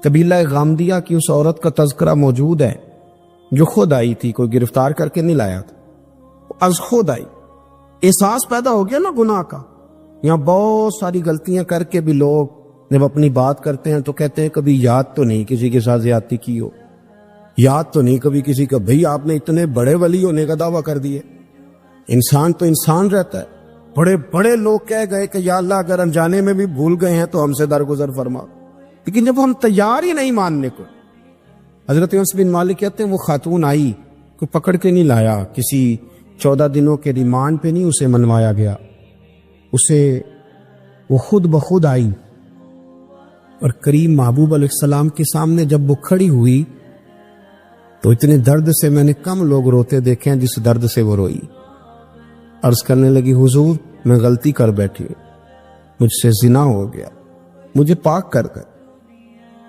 قبیلہ غامدیہ کی اس عورت کا تذکرہ موجود ہے جو خود آئی تھی، کوئی گرفتار کر کے نہیں لایا تھا، از خود آئی۔ احساس پیدا ہو گیا نا گناہ کا۔ یہاں بہت ساری غلطیاں کر کے بھی لوگ جب اپنی بات کرتے ہیں تو کہتے ہیں کبھی یاد تو نہیں کسی کے ساتھ زیادتی کی ہو، یاد تو نہیں کبھی کسی کا، بھئی آپ نے اتنے بڑے ولی ہونے کا دعویٰ کر دیے۔ انسان تو انسان رہتا ہے۔ بڑے بڑے لوگ کہہ گئے کہ یا اللہ اگر انجانے میں بھی بھول گئے ہیں تو ہم سے درگزر فرما، لیکن جب ہم تیار ہی نہیں ماننے کو۔ حضرت انس بن مالک کہتے ہیں وہ خاتون آئی، کوئی پکڑ کے نہیں لایا، کسی 14 دنوں کے ریمانڈ پہ نہیں اسے منوایا گیا، اسے وہ خود بخود آئی اور کریم محبوب علیہ السلام کے سامنے جب وہ کھڑی ہوئی تو اتنے درد سے میں نے کم لوگ روتے دیکھے ہیں جس درد سے وہ روئی۔ عرض کرنے لگی حضور میں غلطی کر بیٹھی، مجھ سے زنا ہو گیا، مجھے پاک کر گئے۔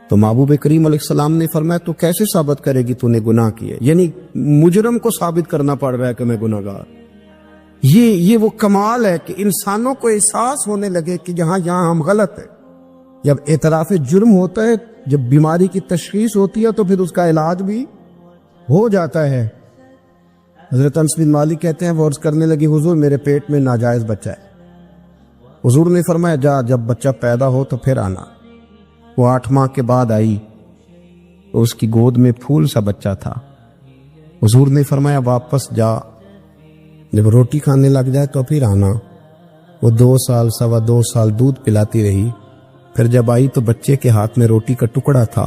تو محبوب کریم علیہ السلام نے فرمایا تو کیسے ثابت کرے گی تو نے گناہ کیے؟ یعنی مجرم کو ثابت کرنا پڑ رہا ہے کہ میں گناہگار۔ یہ وہ کمال ہے کہ انسانوں کو احساس ہونے لگے کہ یہاں ہم غلط ہیں۔ جب اعتراف جرم ہوتا ہے، جب بیماری کی تشخیص ہوتی ہے تو پھر اس کا علاج بھی ہو جاتا ہے۔ حضرت انس بن مالک کہتے ہیں وہ عرض کرنے لگی حضور میرے پیٹ میں ناجائز بچہ ہے۔ حضور نے فرمایا جا جب بچہ پیدا ہو تو پھر آنا۔ وہ 8 ماہ کے بعد آئی تو اس کی گود میں پھول سا بچہ تھا۔ حضور نے فرمایا واپس جا، جب روٹی کھانے لگ جائے تو پھر آنا۔ وہ 2 سال 2.25 سال دودھ پلاتی رہی، پھر جب آئی تو بچے کے ہاتھ میں روٹی کا ٹکڑا تھا۔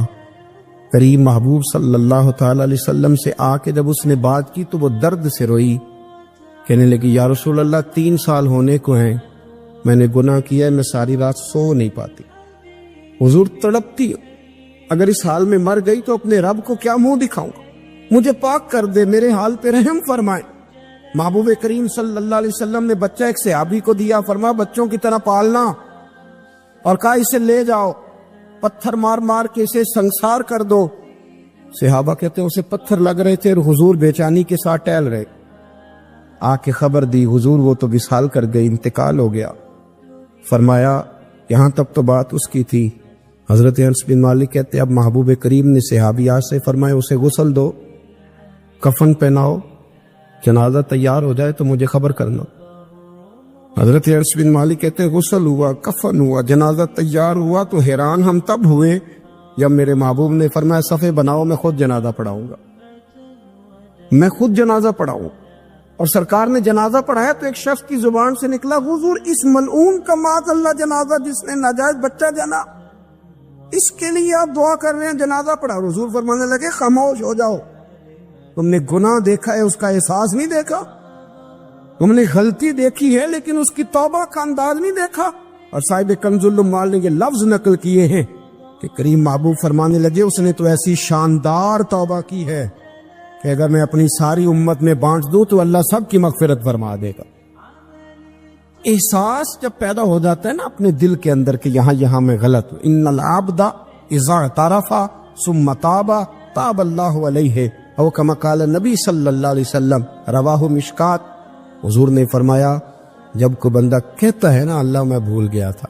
کریم محبوب صلی اللہ تعالی علیہ وسلم سے آ کے جب اس نے بات کی تو وہ درد سے روئی، کہنے لگی یا رسول اللہ 3 سال ہونے کو ہیں، میں نے گناہ کیا ہے، میں ساری رات سو نہیں پاتی۔ حضور تڑپتی، اگر اس حال میں مر گئی تو اپنے رب کو کیا منہ دکھاؤں گا، مجھے پاک کر دے، میرے حال پہ رحم فرمائے۔ محبوب کریم صلی اللہ علیہ وسلم نے بچہ ایک صحابی کو دیا، فرمایا بچوں کی طرح پالنا، اور کہا اسے لے جاؤ، پتھر مار مار کے اسے سنسار کر دو۔ صحابہ کہتے ہیں اسے پتھر لگ رہے تھے اور حضور بے چینی کے ساتھ ٹہل رہے۔ آ کے خبر دی حضور وہ تو وصال کر گئی، انتقال ہو گیا۔ فرمایا یہاں تک تو بات اس کی تھی۔ حضرت انس بن مالک کہتے اب محبوب کریم نے صحابیات سے فرمایا اسے غسل دو، کفن پہناؤ، جنازہ تیار ہو جائے تو مجھے خبر کرنا۔ حضرت انس بن مالک کہتے ہیں غسل ہوا، کفن ہوا، جنازہ تیار ہوا تو حیران ہم تب ہوئے جب میرے محبوب نے فرمایا صفے بناؤ، میں خود جنازہ پڑھاؤں گا، میں خود جنازہ پڑھاؤں۔ اور سرکار نے جنازہ پڑھایا تو ایک شخص کی زبان سے نکلا حضور اس ملعون کا معاذ اللہ جنازہ جس نے ناجائز بچہ جنا، اس کے لیے آپ دعا کر رہے ہیں، جنازہ پڑھا۔ حضور فرمانے لگے خاموش ہو جاؤ، تم نے گناہ دیکھا ہے، اس کا احساس نہیں دیکھا، تم نے غلطی دیکھی ہے لیکن اس کی توبہ کا انداز نہیں دیکھا۔ اور صاحب کنز العمال نے یہ لفظ نقل کیے ہیں کہ کریم محبوب فرمانے لگے اس نے تو ایسی شاندار توبہ کی ہے کہ اگر میں اپنی ساری امت میں بانٹ دوں تو اللہ سب کی مغفرت فرما دے گا۔ احساس جب پیدا ہو جاتا ہے نا اپنے دل کے اندر کہ یہاں میں غلط ہوں، ان العبد اذا اعترف ثم تاب تاب اللہ علیہ او کما قال نبی صلی اللہ علیہ وسلم، رواہ مشکات۔ حضور نے فرمایا جب کوئی بندہ کہتا ہے نا اللہ میں بھول گیا تھا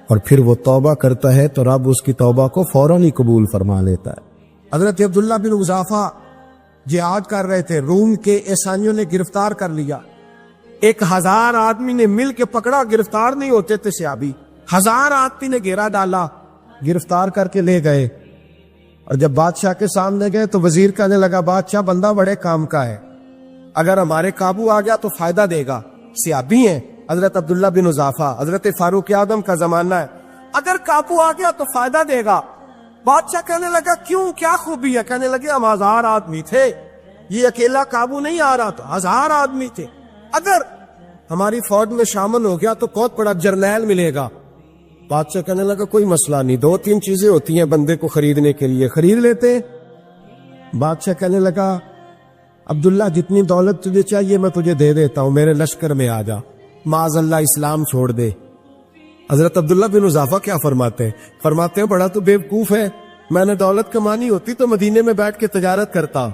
اور پھر وہ توبہ کرتا ہے تو رب اس کی توبہ کو فوراً ہی قبول فرما لیتا ہے۔ حضرت عبداللہ بن حذافہ جہاد کر رہے تھے، روم کے عیسائیوں نے گرفتار کر لیا، 1000 آدمی نے مل کے پکڑا، گرفتار نہیں ہوتے تھے صحابی، 1000 آدمی نے گھیرا ڈالا، گرفتار کر کے لے گئے۔ اور جب بادشاہ کے سامنے گئے تو وزیر کہنے لگا بادشاہ بندہ بڑے کام کا ہے، اگر ہمارے قابو آ گیا تو فائدہ دے گا، صحابی ہیں حضرت عبداللہ بن حذافہ، حضرت فاروق اعظم کا زمانہ ہے، اگر قابو آ گیا تو فائدہ دے گا۔ بادشاہ کہنے لگا کیوں، کیا خوبی ہے؟ کہنے لگے ہم 1000 آدمی تھے، یہ اکیلا قابو نہیں آ رہا، تو 1000 آدمی تھے، اگر ہماری فوج میں شامل ہو گیا تو بہت بڑا جرنیل ملے گا۔ بادشاہ کہنے لگا کوئی مسئلہ نہیں، 2-3 چیزیں ہوتی ہیں بندے کو خریدنے کے لیے، خرید لیتے۔ بادشاہ کہنے لگا عبداللہ جتنی دولت تجھے چاہیے میں تجھے دے دیتا ہوں، میرے لشکر میں آ جا، معاذ اللہ اسلام چھوڑ دے۔ حضرت عبداللہ بن حذافہ کیا فرماتے ہیں بڑا تو بیوقوف ہے، میں نے دولت کمانی ہوتی تو مدینے میں بیٹھ کے تجارت کرتا،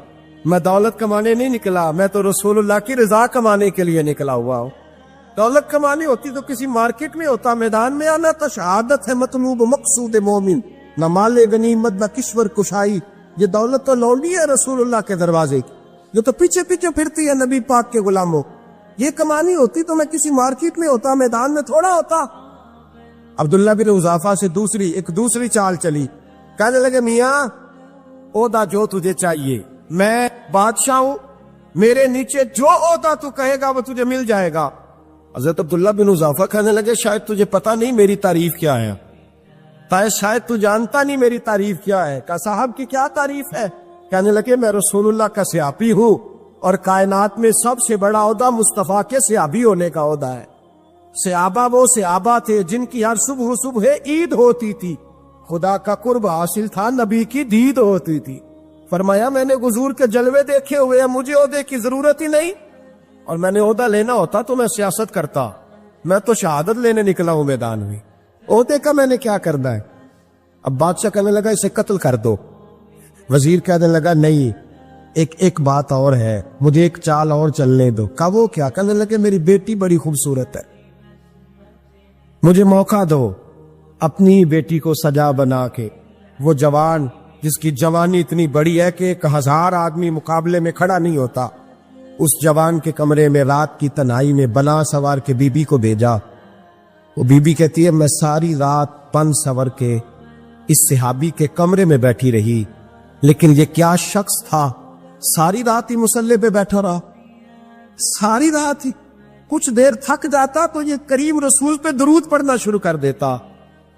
میں دولت کمانے نہیں نکلا، میں تو رسول اللہ کی رضا کمانے کے لیے نکلا ہوا ہوں، دولت کمانی ہوتی تو کسی مارکیٹ میں ہوتا، میدان میں آنا تو شہادت ہے مطلوب مقصود مومن، نہ مال غنیمت نہ کشور کشائی، یہ دولت تو لونڈی ہے رسول اللہ کے دروازے کی، جو تو پیچھے پیچھے پھرتی ہے نبی پاک کے غلاموں۔ یہ کمانی ہوتی تو میں کسی مارکیٹ میں ہوتا، میدان میں تھوڑا ہوتا۔ عبداللہ بن حذافہ سے ایک دوسری چال چلی، کہنے لگے میاں عہدہ جو تجھے چاہیے، میں بادشاہ ہوں، میرے نیچے جو عہدہ تو کہے گا وہ تجھے مل جائے گا۔ حضرت عبداللہ بن حذافہ کہنے لگے شاید تجھے پتا نہیں میری تعریف کیا ہے، شاید تو جانتا نہیں میری تعریف کیا ہے۔ کہا صاحب کی کیا تعریف ہے؟ کہنے لگے میں رسول اللہ کا صحابی ہوں، اور کائنات میں سب سے بڑا عہدہ مصطفیٰ کے صحابی ہونے کا عہدہ ہے۔ صحابہ وہ صحابہ تھے جن کی ہر صبح عید ہوتی تھی، خدا کا قرب حاصل تھا، نبی کی دید ہوتی تھی۔ فرمایا میں نے حضور کے جلوے دیکھے ہوئے ہیں، مجھے عہدے کی ضرورت ہی نہیں، اور میں نے عہدہ لینا ہوتا تو میں سیاست کرتا، میں تو شہادت لینے نکلا ہوں میدان میں، عہدے کا میں نے کیا کرنا ہے؟ اب بادشاہ کہنے لگا اسے قتل کر دو۔ وزیر کہنے لگا نہیں، ایک بات اور ہے، مجھے ایک چال اور چلنے دو۔ کہا وہ کیا؟ کہنے لگے میری بیٹی بڑی خوبصورت ہے، مجھے موقع دو اپنی بیٹی کو سجا بنا کے، وہ جوان جس کی جوانی اتنی بڑی ہے کہ 1000 آدمی مقابلے میں کھڑا نہیں ہوتا، اس جوان کے کمرے میں رات کی تنہائی میں بنا سوار کے بی بی کو بھیجا۔ وہ بی بی کہتی ہے میں ساری رات بن سور کے اس صحابی کے کمرے میں بیٹھی رہی، لیکن یہ کیا شخص تھا، ساری رات ہی مسلح پہ بیٹھا رہا، ساری رات ہی، کچھ دیر تھک جاتا تو یہ کریم رسول پہ درود پڑھنا شروع کر دیتا۔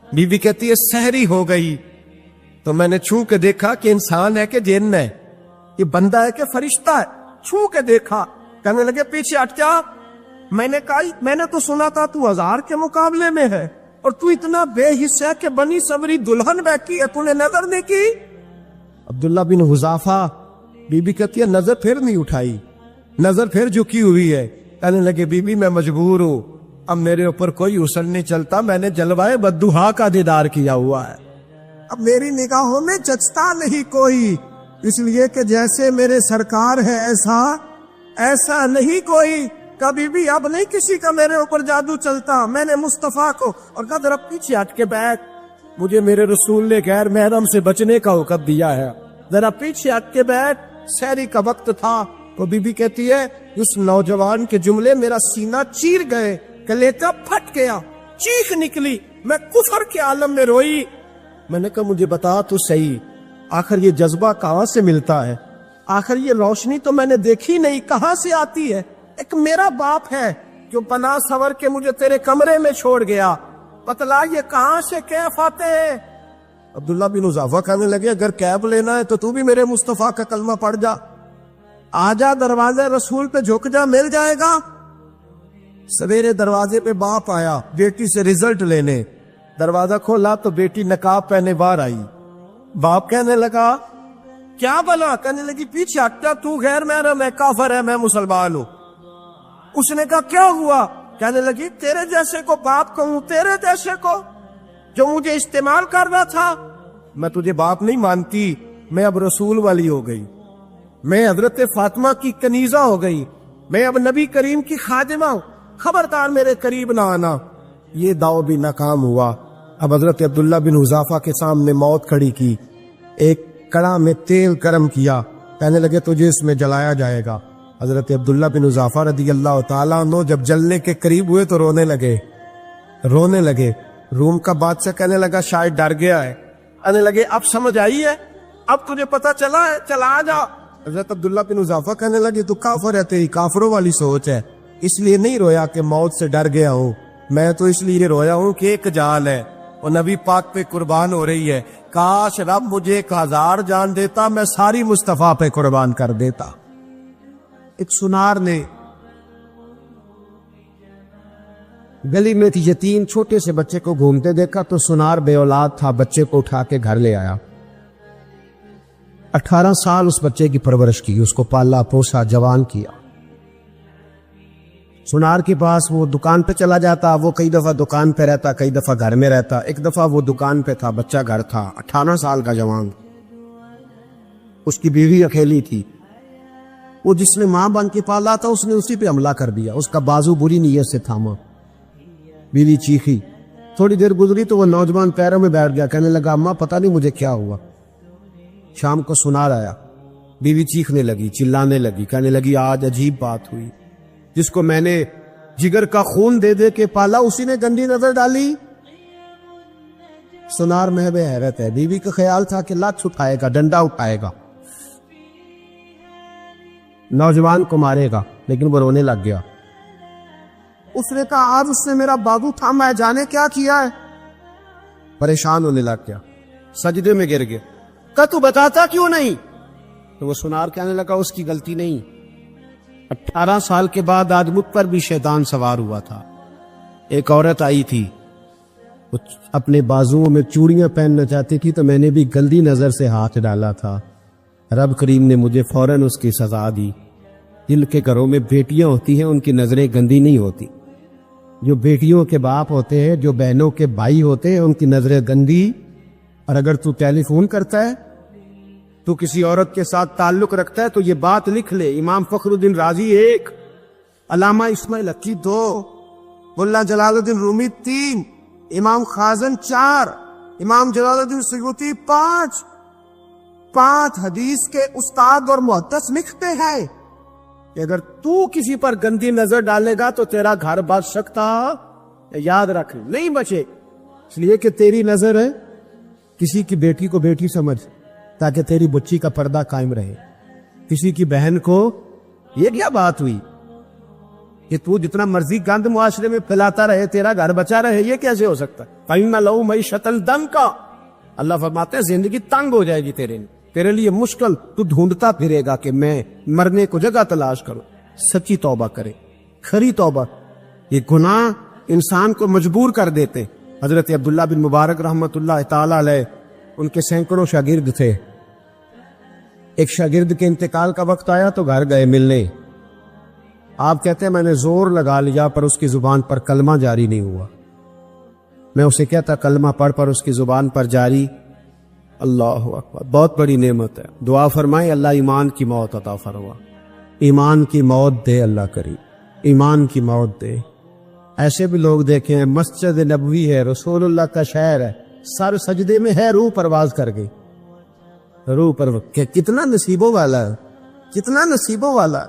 بی بی کہتی ہے سحری ہو گئی تو میں نے چھو کے دیکھا کہ انسان ہے کہ جن ہے، یہ بندہ ہے کہ فرشتہ ہے، چھو کے دیکھا۔ کہنے لگے پیچھے ہٹ جا۔ میں نے کہا میں نے تو سنا تھا تو 1000 کے مقابلے میں ہے، اور تو اتنا بے حس ہے کہ بنی سوری دلہن بیٹھی ہے، تو نے نظر نہیں کی؟ عبداللہ بن حذافہ، بی بی کہتی ہے نظر پھر نہیں اٹھائی، نظر پھر جھکی ہوئی ہے۔ کہنے لگے بی بی میں مجبور ہوں، اب میرے اوپر کوئی حسن نہیں چلتا، میں نے جلوائے بدوہا کا دیدار کیا ہوا ہے، اب میری نگاہوں میں جچتا نہیں کوئی، اس لیے کہ جیسے میرے سرکار ہے ایسا نہیں کوئی، کبھی بھی اب نہیں کسی کا میرے اوپر جادو چلتا۔ میں نے مصطفیٰ کو، اور کہا ذرا پیچھے ہٹ کے بیٹھ، مجھے میرے رسول نے غیر محرم سے بچنے کا حکم دیا ہے، ذرا پیچھے ہٹ کے بیٹھ۔ سحری کا وقت تھا تو بی بی کہتی ہے اس نوجوان کے جملے میرا سینہ چیر گئے، کلیجہ پھٹ گیا، چیخ نکلی، میں کفر کے عالم میں روئی۔ میں نے کہا مجھے بتا تو صحیح، آخر یہ جذبہ کہاں سے ملتا ہے؟ آخر یہ روشنی تو میں نے دیکھی نہیں، کہاں سے آتی ہے؟ ایک میرا باپ ہے جو بنا سور کے مجھے تیرے کمرے میں چھوڑ گیا، بتلا یہ کہاں سے کیف آتے ہیں؟ عبداللہ بن حذافہ کہنے لگے اگر کیب لینا ہے تو بھی میرے مصطفیٰ کا کلمہ پڑھ جا، آجا دروازے رسول پہ جھک جا، مل جائے گا۔ سویرے دروازے پہ باپ آیا بیٹی سے رزلٹ لینے، دروازہ کھولا تو بیٹی نقاب پہنے باہر آئی۔ باپ کہنے لگا کیا بلا؟ کہنے لگی پیچھے ہٹ جا، تو غیر محرم ہے، کافر ہے، میں مسلمان ہوں۔ اس نے کہا کیا ہوا؟ کہنے لگی تیرے جیسے کو باپ کہوں، تیرے جیسے کو جو مجھے استعمال کر رہا تھا؟ میں تجھے باپ نہیں مانتی، میں اب رسول والی ہو گئی، میں حضرت فاطمہ کی کنیزہ ہو گئی، میں اب نبی کریم کی خادمہ ہوں، خبردار میرے قریب نہ آنا۔ یہ داؤ بھی ناکام ہوا۔ اب حضرت عبداللہ بن حذافہ کے سامنے موت کھڑی کی، ایک کڑا میں تیل گرم کیا، کہنے لگے تجھے اس میں جلایا جائے گا۔ حضرت عبداللہ بن حذافہ رضی اللہ تعالیٰ عنہ جب جلنے کے قریب ہوئے تو رونے لگے۔ روم کا بادشاہ کہنے لگا شاید ڈر گیا ہے، کہنے لگے اب سمجھ آئی ہے، اب تجھے پتا چلا ہے، چلا آ جا۔ حضرت عبداللہ بن حذافہ کہنے لگے تو کافر ہے، تیری کافروں والی سوچ ہے، اس لیے نہیں رویا کہ موت سے ڈر گیا ہوں، میں تو اس لیے رویا ہوں کہ ایک جان ہے وہ نبی پاک پہ قربان ہو رہی ہے، کاش رب مجھے 1000 جان دیتا، میں ساری مصطفیٰ پہ قربان کر دیتا۔ ایک سنار نے گلی میں یتیم چھوٹے سے بچے کو گھومتے دیکھا تو سنار بے اولاد تھا، بچے کو اٹھا کے گھر لے آیا، 18 سال اس بچے کی پرورش کی، اس کو پالا پوسا، جوان کیا۔ سنار کے پاس وہ دکان پہ چلا جاتا، وہ کئی دفعہ دکان پہ رہتا، کئی دفعہ گھر میں رہتا۔ ایک دفعہ وہ دکان پہ تھا، بچہ گھر تھا، 18 سال کا جوان، اس کی بیوی اکیلی تھی، وہ جس نے ماں بن کے پالا تھا اس نے اسی پہ حملہ کر دیا، اس کا بازو بری نیت سے تھاما، بیوی چیخی، تھوڑی دیر گزری تو وہ نوجوان پیروں میں بیٹھ گیا، کہنے لگا اماں پتہ نہیں مجھے کیا ہوا۔ شام کو سنار آیا، بیوی چیخنے لگی، چلانے لگی، کہنے لگی آج عجیب بات ہوئی، جس کو میں نے جگر کا خون دے دے کے پالا اسی نے گندی نظر ڈالی۔ سنار محب حیرت ہے، بیوی کا خیال تھا کہ لات اٹھائے گا، ڈنڈا اٹھائے گا، نوجوان کو مارے گا، لیکن وہ رونے لگ گیا۔ اس نے کہا آج اس نے میرا بازو تھاما ہے، جانے کیا کیا ہے۔ پریشان ہونے لگ گیا، سجدے میں گر گیا، کہ تو بتاتا کیوں نہیں؟ تو وہ سنار کہنے لگا اس کی غلطی نہیں، 18 سال کے بعد آج مجھ پر بھی شیطان سوار ہوا تھا۔ ایک عورت آئی تھی، وہ اپنے بازوؤں میں چوڑیاں پہننا چاہتی تھی تو میں نے بھی گندی نظر سے ہاتھ ڈالا تھا، رب کریم نے مجھے فوراً اس کی سزا دی۔ جن کے گھروں میں بیٹیاں ہوتی ہیں ان کی نظریں گندی نہیں ہوتی، جو بیٹیوں کے باپ ہوتے ہیں، جو بہنوں کے بھائی ہوتے ہیں، ان کی نظریں گندی۔ اور اگر تو ٹیلی فون کرتا ہے، تو کسی عورت کے ساتھ تعلق رکھتا ہے تو یہ بات لکھ لے، امام فخر الدین رازی 1، علامہ اسماعیل حقی 2، ملا جلال الدین رومی 3، امام خازن 4، امام جلال الدین سیوطی 5 حدیث کے استاد اور محدث لکھتے ہیں کہ اگر تو کسی پر گندی نظر ڈالے گا تو تیرا گھر بچ سکتا، یاد رکھ نہیں بچے، اس لیے کہ تیری نظر ہے، کسی کی بیٹی کو بیٹی سمجھ تاکہ تیری بچی کا پردہ قائم رہے، کسی کی بہن کو، یہ کیا بات ہوئی کہ تو جتنا مرضی گند معاشرے میں پھیلاتا رہے تیرا گھر بچا رہے، یہ کیسے ہو سکتا ہے؟ فَإِنَّ لَهُ مَعِيشَةً ضَنكًا، اللہ فرماتے ہیں زندگی تنگ ہو جائے گی تیرے لیے مشکل، تو ڈھونڈتا پھرے گا کہ میں مرنے کو جگہ تلاش کروں۔ سچی توبہ کرے، کھری توبہ۔ یہ گناہ انسان کو مجبور کر دیتے۔ حضرت عبداللہ بن مبارک رحمۃ اللہ تعالی علیہ، ان کے سینکڑوں شاگرد تھے، ایک شاگرد کے انتقال کا وقت آیا تو گھر گئے ملنے۔ آپ کہتے ہیں میں نے زور لگا لیا پر اس کی زبان پر کلمہ جاری نہیں ہوا۔ میں اسے کہتا کلمہ پڑھ پر اس کی زبان پر جاری۔ اللہ اکبر، بہت بڑی نعمت ہے، دعا فرمائے اللہ ایمان کی موت عطا فرما، ایمان کی موت دے اللہ کریم، ایمان کی موت دے۔ ایسے بھی لوگ دیکھیں ہیں، مسجد نبوی ہے، رسول اللہ کا شہر ہے، سر سجدے میں ہے، روح پرواز کر گئی، روح پر کتنا نصیبوں والا ہے، کتنا نصیبوں والا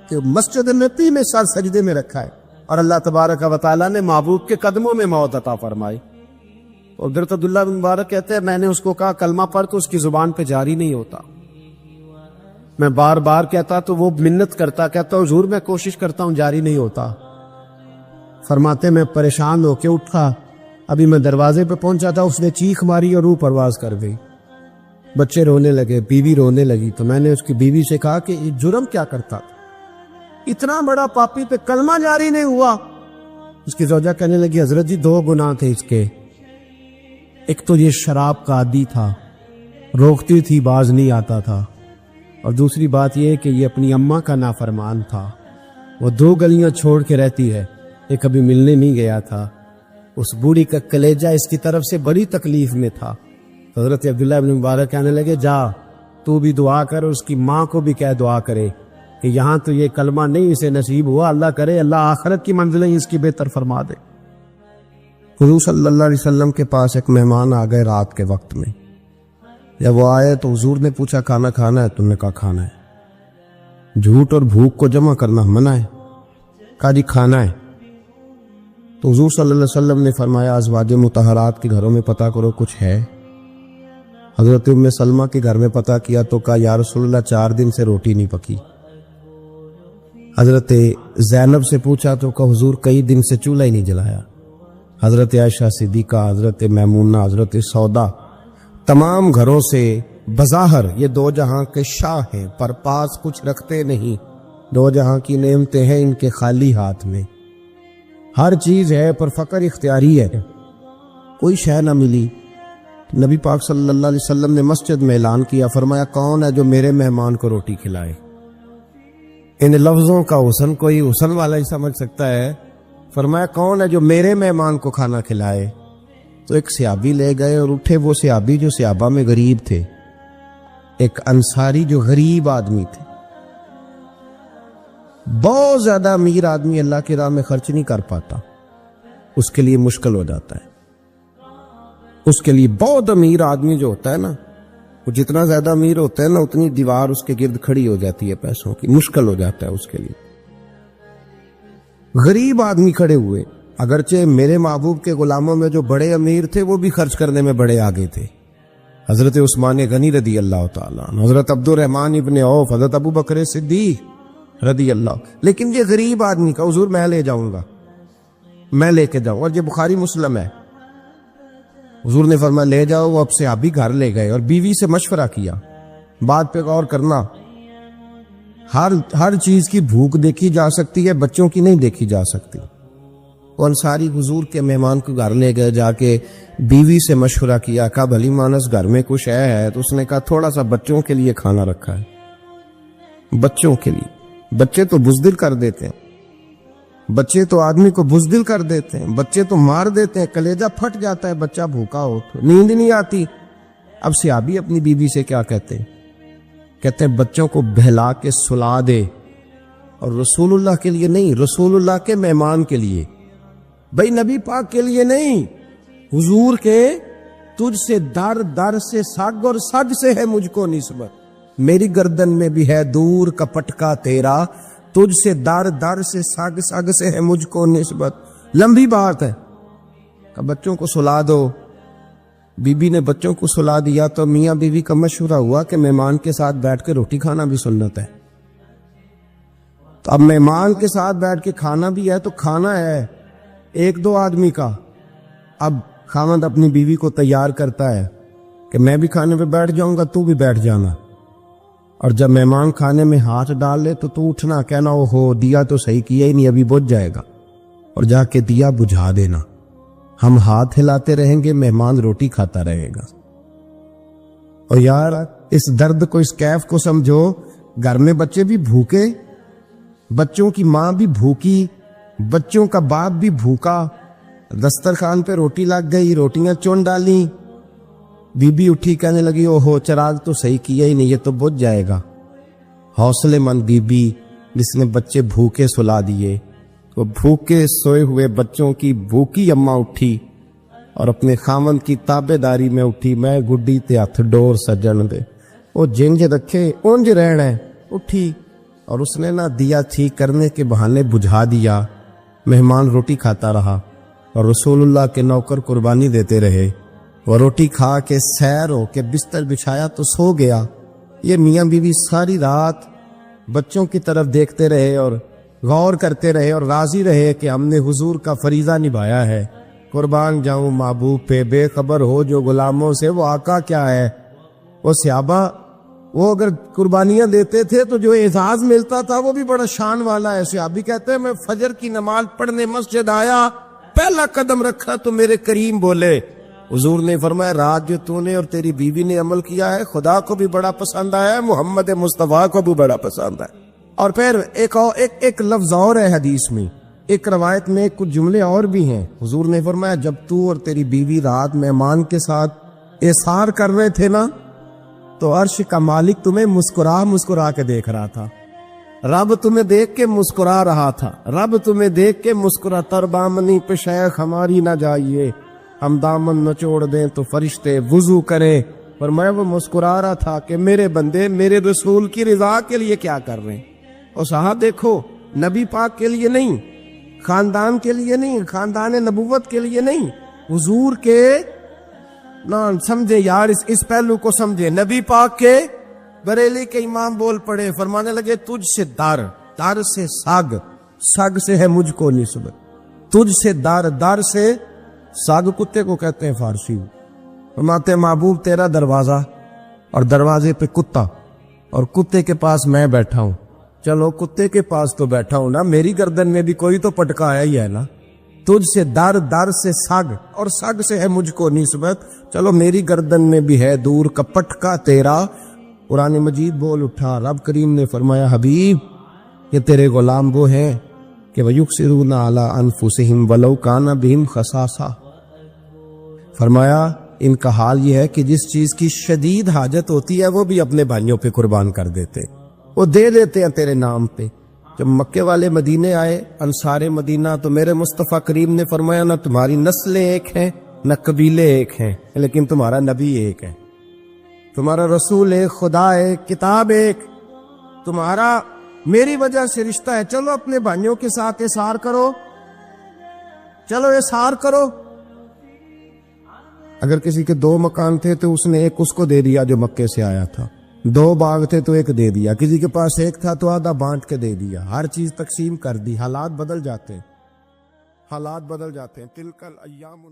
کہ مسجد نبی میں سر سجدے میں رکھا ہے، اور اللہ تبارک و تعالیٰ نے محبوب کے قدموں میں موت عطا فرمائی۔ حضرت عبداللہ بن مبارک کہتے ہیں میں نے اس کو کہا کلمہ پڑھ تو اس کی زبان پہ جاری نہیں ہوتا، میں بار بار کہتا تو وہ منت کرتا، کہتا حضور میں کوشش کرتا ہوں جاری نہیں ہوتا۔ فرماتے میں پریشان ہو کے اٹھا، ابھی میں دروازے پہ پہنچا تھا، اس نے چیخ ماری اور روح پرواز کر گئی۔ بچے رونے لگے، بیوی رونے لگی، تو میں نے اس کی بیوی سے کہا کہ یہ جرم کیا کرتا تھا، اتنا بڑا پاپی پہ کلمہ جاری نہیں ہوا۔ اس کی زوجہ کہنے لگی حضرت جی 2 گناہ تھے اس کے، ایک تو یہ شراب کا عادی تھا، روکتی تھی باز نہیں آتا تھا، اور دوسری بات یہ کہ یہ اپنی اماں کا نافرمان تھا، وہ 2 گلیاں چھوڑ کے رہتی ہے، یہ کبھی ملنے نہیں گیا تھا، اس بوڑھی کا کلیجہ اس کی طرف سے بڑی تکلیف میں تھا۔ حضرت عبداللہ بن مبارک کہنے لگے جا تو بھی دعا کر، اس کی ماں کو بھی کہہ دعا کرے کہ یہاں تو یہ کلمہ نہیں اسے نصیب ہوا، اللہ کرے اللہ آخرت کی منزلیں اس کی بہتر فرما دے۔ حضور صلی اللہ علیہ وسلم کے پاس ایک مہمان آ گئے رات کے وقت میں، جب وہ آئے تو حضور نے پوچھا کھانا کھانا ہے؟ تم نے کہا کھانا ہے۔ جھوٹ اور بھوک کو جمع کرنا منع ہے، کہا جی کھانا ہے۔ تو حضور صلی اللہ علیہ وسلم نے فرمایا ازواج مطہرات کے گھروں میں پتہ کرو کچھ ہے۔ حضرت ام سلمہ کے گھر میں پتہ کیا تو کہا یا رسول اللہ 4 دن سے روٹی نہیں پکی۔ حضرت زینب سے پوچھا تو کہا حضور کئی دن سے چولہا ہی نہیں جلایا۔ حضرت عائشہ صدیقہ، حضرت میمونہ، حضرت سودا، تمام گھروں سے بظاہر یہ 2 جہاں کے شاہ ہیں پر پاس کچھ رکھتے نہیں، 2 جہاں کی نعمتیں ہیں ان کے خالی ہاتھ میں، ہر چیز ہے پر فقر اختیاری ہے، کوئی شے نہ ملی۔ نبی پاک صلی اللہ علیہ وسلم نے مسجد میں اعلان کیا، فرمایا کون ہے جو میرے مہمان کو روٹی کھلائے؟ ان لفظوں کا حسن کوئی حسن والا ہی سمجھ سکتا ہے۔ فرمایا کون ہے جو میرے مہمان کو کھانا کھلائے؟ تو ایک صحابی لے گئے اور اٹھے، وہ صحابی جو صحابہ میں غریب تھے، ایک انصاری جو غریب آدمی تھے، بہت زیادہ امیر آدمی اللہ کی راہ میں خرچ نہیں کر پاتا، اس کے لیے مشکل ہو جاتا ہے۔ اس کے لیے بہت امیر آدمی جو ہوتا ہے نا، وہ جتنا زیادہ امیر ہوتا ہے نا اتنی دیوار اس کے گرد کھڑی ہو جاتی ہے پیسوں کی، مشکل ہو جاتا ہے اس کے لیے۔ غریب آدمی کھڑے ہوئے، اگرچہ میرے محبوب کے غلاموں میں جو بڑے امیر تھے وہ بھی خرچ کرنے میں بڑے آگے تھے، حضرت عثمان غنی رضی اللہ تعالیٰ عنہ، حضرت عبد الرحمن ابن عوف، حضرت ابو بکر صدیق رضی اللہ۔ لیکن یہ غریب آدمی کا حضور میں لے جاؤں گا، میں لے کے جاؤں، اور یہ بخاری مسلم ہے، حضور نے فرمایا لے جاؤ۔ وہ اب صحابی گھر لے گئے اور بیوی سے مشورہ کیا، بات پہ غور کرنا، ہر چیز کی بھوک دیکھی جا سکتی ہے، بچوں کی نہیں دیکھی جا سکتی۔ وہ انصاری حضور کے مہمان کو گھر لے گئے، جا کے بیوی سے مشورہ کیا، کہا بھلی مانس گھر میں کچھ ہے؟ تو اس نے کہا تھوڑا سا بچوں کے لیے کھانا رکھا ہے، بچوں کے لیے۔ بچے تو بزدل کر دیتے ہیں، بچے تو آدمی کو بزدل کر دیتے ہیں، بچے تو مار دیتے ہیں، کلیجہ پھٹ جاتا ہے بچہ بھوکا ہو تو، نیند نہیں آتی۔ اب صحابی اپنی بیوی سے کیا کہتے ہیں؟ کہتے ہیں بچوں کو بہلا کے سلا دے، اور رسول اللہ کے لیے نہیں، رسول اللہ کے مہمان کے لیے، بھائی نبی پاک کے لیے نہیں، حضور کے۔ تجھ سے در در سے سگ اور سگ سے ہے مجھ کو نسبت، میری گردن میں بھی ہے دور کا پٹکا تیرا، تجھ سے در در سے سگ سگ سے ہے مجھ کو نسبت۔ لمبی بات ہے کہ بچوں کو سلا دو۔ بی بی نے بچوں کو سلا دیا تو میاں بیوی کا مشورہ ہوا کہ مہمان کے ساتھ بیٹھ کے روٹی کھانا بھی سنت ہے۔ تو اب مہمان کے ساتھ بیٹھ کے کھانا بھی ہے تو کھانا ہے ایک دو آدمی کا۔ اب خاوند اپنی بیوی کو تیار کرتا ہے کہ میں بھی کھانے پہ بیٹھ جاؤں گا، تو بھی بیٹھ جانا، اور جب مہمان کھانے میں ہاتھ ڈال لے تو اٹھنا، کہنا او ہو دیا تو صحیح کیا ہی نہیں، ابھی بجھ جائے گا، اور جا کے دیا بجھا دینا۔ ہم ہاتھ ہلاتے رہیں گے، مہمان روٹی کھاتا رہے گا۔ اور یار اس درد کو، اس کیف کو سمجھو، گھر میں بچے بھی بھوکے، بچوں کی ماں بھی بھوکی، بچوں کا باپ بھی بھوکا، دسترخوان پہ روٹی لگ گئی، روٹیاں چون ڈالی، بی بی اٹھی کہنے لگی او ہو چراغ تو صحیح کیا ہی نہیں، یہ تو بجھ جائے گا۔ حوصلے مند بی بی جس نے بچے بھوکے سلا دیے، وہ بھوکے سوئے ہوئے بچوں کی بھوکی اماں اٹھی اور اپنے خاوند کی تابے داری میں اٹھی، میں گڈی تے ہتھ ڈور سجن دے، وہ جنج رکھے اونج رہنا ہے، اٹھی اور اس نے نا دیا ٹھیک کرنے کے بہانے بجھا دیا۔ مہمان روٹی کھاتا رہا اور رسول اللہ کے نوکر قربانی دیتے رہے۔ وہ روٹی کھا کے سیر ہو کے بستر بچھایا تو سو گیا۔ یہ میاں بیوی ساری رات بچوں کی طرف دیکھتے رہے اور غور کرتے رہے اور راضی رہے کہ ہم نے حضور کا فریضہ نبھایا ہے۔ قربان جاؤں محبوب پہ، بے خبر ہو جو غلاموں سے وہ آقا کیا ہے۔ وہ صحابہ وہ اگر قربانیاں دیتے تھے تو جو اعزاز ملتا تھا وہ بھی بڑا شان والا ہے۔ صحابی کہتے ہیں میں فجر کی نماز پڑھنے مسجد آیا، پہلا قدم رکھا تو میرے کریم بولے، حضور نے فرمایا رات جو تو نے اور تیری بیوی نے عمل کیا ہے خدا کو بھی بڑا پسند آیا ہے، محمد مصطفیٰ کو بھی بڑا پسند ہے۔ اور پھر ایک لفظ اور ہے حدیث میں، ایک روایت میں کچھ جملے اور بھی ہیں۔ حضور نے فرمایا جب تو اور تیری بیوی رات مہمان کے ساتھ احسار کر رہے تھے نا تو عرش کا مالک تمہیں مسکرا کے دیکھ رہا تھا، رب تمہیں دیکھ کے مسکرا رہا تھا، رب تمہیں دیکھ کے مسکرا۔ تربامنی پہ شیخ ہماری نہ جائیے، ہم دامن نچوڑ دیں تو فرشتے وضو کریں، پر میں وہ مسکرا رہا تھا کہ میرے بندے میرے رسول کی رضا کے لیے کیا کر رہے ہیں۔ اور صاحب دیکھو، نبی پاک کے لیے نہیں، خاندان کے لیے نہیں، خاندان نبوت کے لیے نہیں، حضور کے نہ سمجھے یار، اس پہلو کو سمجھے۔ نبی پاک کے بریلی کے امام بول پڑے، فرمانے لگے تجھ سے در سے سگ سے ہے مجھ کو نسبت، تجھ سے در سے ساگ کتے کو کہتے ہیں فارسی میں۔ فرماتے محبوب تیرا دروازہ اور دروازے پہ کتا اور کتے کے پاس میں بیٹھا ہوں، چلو کتے کے پاس تو بیٹھا ہوں نا، میری گردن میں بھی کوئی تو پٹکایا ہی ہے نا۔ تجھ سے در سے سگ اور سگ سے ہے مجھ کو نسبت، چلو میری گردن میں بھی ہے دور کا پٹکا تیرا۔ قرآن مجید بول اٹھا، رب کریم نے فرمایا حبیب یہ تیرے غلام وہ ہیں کہ وَيُكْسِرُونَ عَلَىٰ أَنفُسِهِمْ وَلَوْ كَانَ بِهِمْ خَصَاصَةٌ، فرمایا ان کا حال یہ ہے کہ جس چیز کی شدید حاجت ہوتی ہے وہ بھی اپنے بھائیوں پہ قربان کر دیتے، وہ دے دیتے ہیں تیرے نام پہ۔ جب مکے والے مدینے آئے انصار مدینہ تو میرے مصطفیٰ کریم نے فرمایا نہ تمہاری نسلیں ایک ہیں نہ قبیلے ایک ہیں، لیکن تمہارا نبی ایک ہے، تمہارا رسول ایک، خدا ایک، کتاب ایک، تمہارا میری وجہ سے رشتہ ہے۔ چلو اپنے بھائیوں کے ساتھ احسار کرو، چلو احسار کرو۔ اگر کسی کے 2 مکان تھے تو اس نے ایک اس کو دے دیا جو مکے سے آیا تھا، 2 باغ تھے تو ایک دے دیا، کسی کے پاس ایک تھا تو آدھا بانٹ کے دے دیا، ہر چیز تقسیم کر دی۔ حالات بدل جاتے ہیں، حالات بدل جاتے ہیں۔ تلکل ایام